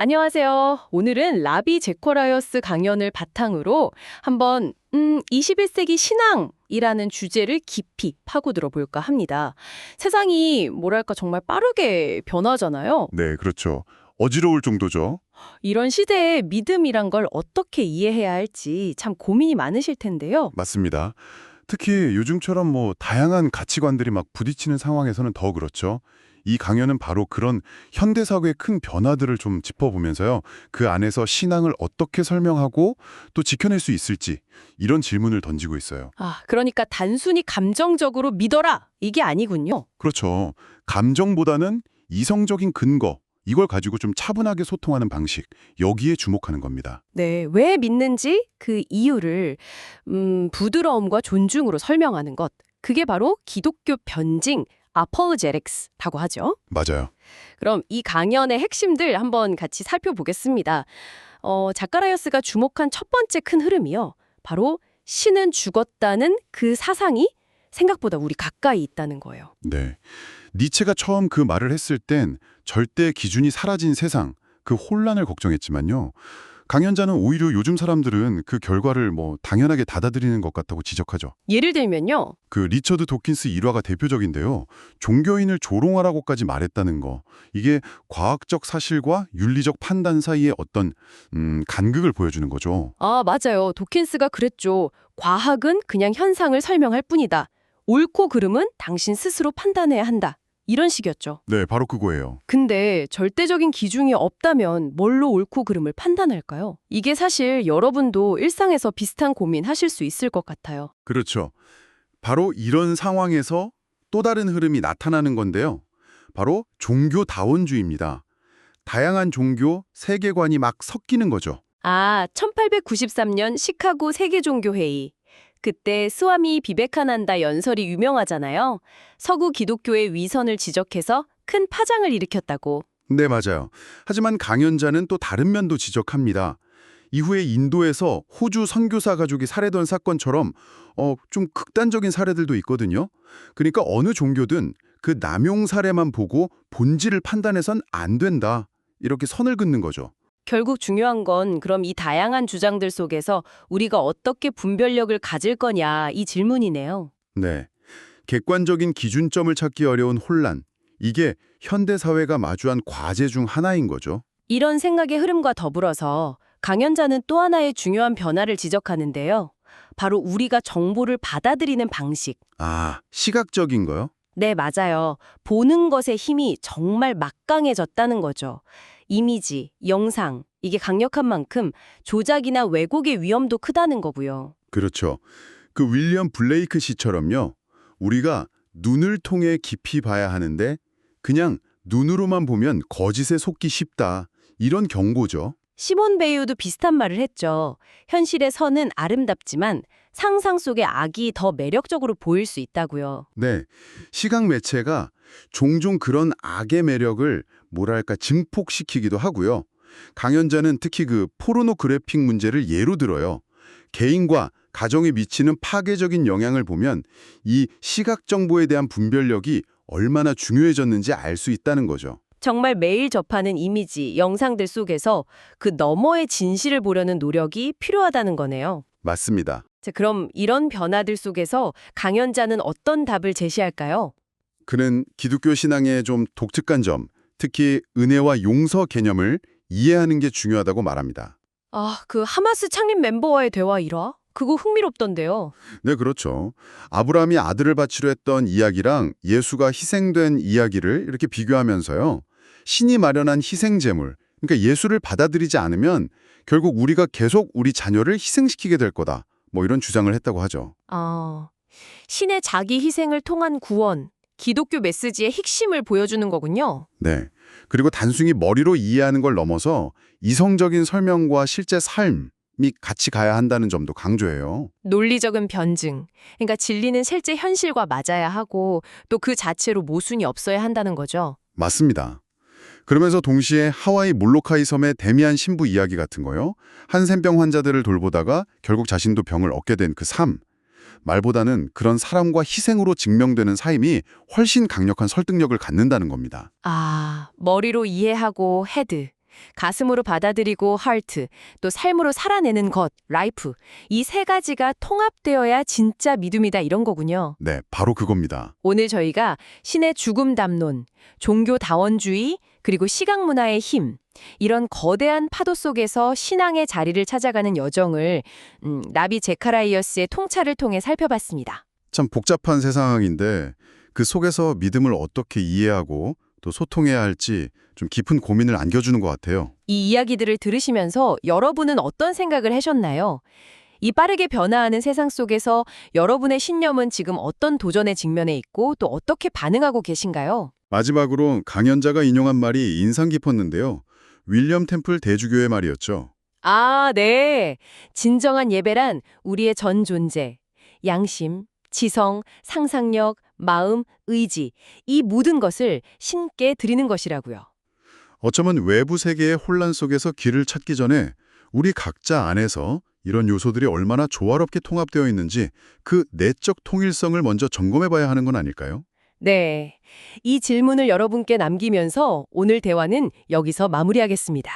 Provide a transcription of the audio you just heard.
안녕하세요. 오늘은 라비 제코라이어스 강연을 바탕으로 한번 21세기 신앙이라는 주제를 깊이 파고들어 볼까 합니다. 세상이 뭐랄까 정말 빠르게 변하잖아요. 네, 그렇죠. 어지러울 정도죠. 이런 시대에 믿음이란 걸 어떻게 이해해야 할지 참 고민이 많으실 텐데요. 맞습니다. 특히 요즘처럼 다양한 가치관들이 막 부딪히는 상황에서는 더 그렇죠. 이 강연은 바로 그런 현대사회의 큰 변화들을 좀 짚어보면서요. 그 안에서 신앙을 어떻게 설명하고 또 지켜낼 수 있을지 이런 질문을 던지고 있어요. 그러니까 단순히 감정적으로 믿어라 이게 아니군요. 그렇죠. 감정보다는 이성적인 근거, 이걸 가지고 좀 차분하게 소통하는 방식, 여기에 주목하는 겁니다. 네, 왜 믿는지 그 이유를 부드러움과 존중으로 설명하는 것. 그게 바로 기독교 변증, apologetics라고 하죠. 맞아요. 그럼 이 강연의 핵심들 한번 같이 살펴보겠습니다. 자카라이어스가 주목한 첫 번째 큰 흐름이요. 바로 신은 죽었다는 그 사상이 생각보다 우리 가까이 있다는 거예요. 네. 니체가 처음 그 말을 했을 땐 절대 기준이 사라진 세상, 그 혼란을 걱정했지만요. 강연자는 오히려 요즘 사람들은 그 결과를 당연하게 받아들이는 것 같다고 지적하죠. 예를 들면요. 그 리처드 도킨스 일화가 대표적인데요. 종교인을 조롱하라고까지 말했다는 거. 이게 과학적 사실과 윤리적 판단 사이의 어떤 간극을 보여주는 거죠. 맞아요. 도킨스가 그랬죠. 과학은 그냥 현상을 설명할 뿐이다. 옳고 그름은 당신 스스로 판단해야 한다. 이런 식이었죠. 네, 바로 그거예요. 근데 절대적인 기준이 없다면 뭘로 옳고 그름을 판단할까요? 이게 사실 여러분도 일상에서 비슷한 고민 하실 수 있을 것 같아요. 그렇죠. 바로 이런 상황에서 또 다른 흐름이 나타나는 건데요. 바로 종교다원주의입니다. 다양한 종교, 세계관이 막 섞이는 거죠. 1893년 시카고 세계종교회의. 그때 스와미 비베카난다 연설이 유명하잖아요. 서구 기독교의 위선을 지적해서 큰 파장을 일으켰다고. 네, 맞아요. 하지만 강연자는 또 다른 면도 지적합니다. 이후에 인도에서 호주 선교사 가족이 살해된 사건처럼 좀 극단적인 사례들도 있거든요. 그러니까 어느 종교든 그 남용 사례만 보고 본질을 판단해선 안 된다. 이렇게 선을 긋는 거죠. 결국 중요한 건 그럼 이 다양한 주장들 속에서 우리가 어떻게 분별력을 가질 거냐 이 질문이네요. 네. 객관적인 기준점을 찾기 어려운 혼란. 이게 현대 사회가 마주한 과제 중 하나인 거죠. 이런 생각의 흐름과 더불어서 강연자는 또 하나의 중요한 변화를 지적하는데요. 바로 우리가 정보를 받아들이는 방식. 시각적인 거요? 네, 맞아요. 보는 것의 힘이 정말 막강해졌다는 거죠. 이미지, 영상, 이게 강력한 만큼 조작이나 왜곡의 위험도 크다는 거고요. 그렇죠. 그 윌리엄 블레이크 씨처럼요. 우리가 눈을 통해 깊이 봐야 하는데 그냥 눈으로만 보면 거짓에 속기 쉽다. 이런 경고죠. 시몬 베이우도 비슷한 말을 했죠. 현실의 선은 아름답지만 상상 속의 악이 더 매력적으로 보일 수 있다고요. 네. 시각 매체가 종종 그런 악의 매력을 증폭시키기도 하고요. 강연자는 특히 그 포르노그래픽 문제를 예로 들어요. 개인과 가정에 미치는 파괴적인 영향을 보면 이 시각 정보에 대한 분별력이 얼마나 중요해졌는지 알 수 있다는 거죠. 정말 매일 접하는 이미지, 영상들 속에서 그 너머의 진실을 보려는 노력이 필요하다는 거네요. 맞습니다. 자, 그럼 이런 변화들 속에서 강연자는 어떤 답을 제시할까요? 그는 기독교 신앙의 좀 독특한 점, 특히 은혜와 용서 개념을 이해하는 게 중요하다고 말합니다. 그 하마스 창립 멤버와의 대화 일화? 그거 흥미롭던데요. 네, 그렇죠. 아브라함이 아들을 바치려 했던 이야기랑 예수가 희생된 이야기를 이렇게 비교하면서요. 신이 마련한 희생제물, 그러니까 예수를 받아들이지 않으면 결국 우리가 계속 우리 자녀를 희생시키게 될 거다. 이런 주장을 했다고 하죠. 신의 자기 희생을 통한 구원, 기독교 메시지의 핵심을 보여주는 거군요. 네. 그리고 단순히 머리로 이해하는 걸 넘어서 이성적인 설명과 실제 삶이 같이 가야 한다는 점도 강조해요. 논리적인 변증. 그러니까 진리는 실제 현실과 맞아야 하고 또 그 자체로 모순이 없어야 한다는 거죠. 맞습니다. 그러면서 동시에 하와이 몰로카이 섬의 데미안 신부 이야기 같은 거요. 한센병 환자들을 돌보다가 결국 자신도 병을 얻게 된 그 삶. 말보다는 그런 사람과 희생으로 증명되는 삶이 훨씬 강력한 설득력을 갖는다는 겁니다. 머리로 이해하고 헤드. 가슴으로 받아들이고 heart, 또 삶으로 살아내는 것, life. 이 세 가지가 통합되어야 진짜 믿음이다 이런 거군요. 네, 바로 그겁니다. 오늘 저희가 신의 죽음 담론, 종교 다원주의, 그리고 시각 문화의 힘, 이런 거대한 파도 속에서 신앙의 자리를 찾아가는 여정을 라비 제카라이어스의 통찰을 통해 살펴봤습니다. 참 복잡한 세상인데 그 속에서 믿음을 어떻게 이해하고 또 소통해야 할지 좀 깊은 고민을 안겨주는 것 같아요. 이 이야기들을 들으시면서 여러분은 어떤 생각을 하셨나요? 이 빠르게 변화하는 세상 속에서 여러분의 신념은 지금 어떤 도전에 직면해 있고 또 어떻게 반응하고 계신가요? 마지막으로 강연자가 인용한 말이 인상 깊었는데요. 윌리엄 템플 대주교의 말이었죠. 아, 네. 진정한 예배란 우리의 전 존재, 양심, 지성, 상상력, 마음, 의지, 이 모든 것을 신께 드리는 것이라고요. 어쩌면 외부 세계의 혼란 속에서 길을 찾기 전에 우리 각자 안에서 이런 요소들이 얼마나 조화롭게 통합되어 있는지 그 내적 통일성을 먼저 점검해 봐야 하는 건 아닐까요? 네. 이 질문을 여러분께 남기면서 오늘 대화는 여기서 마무리하겠습니다.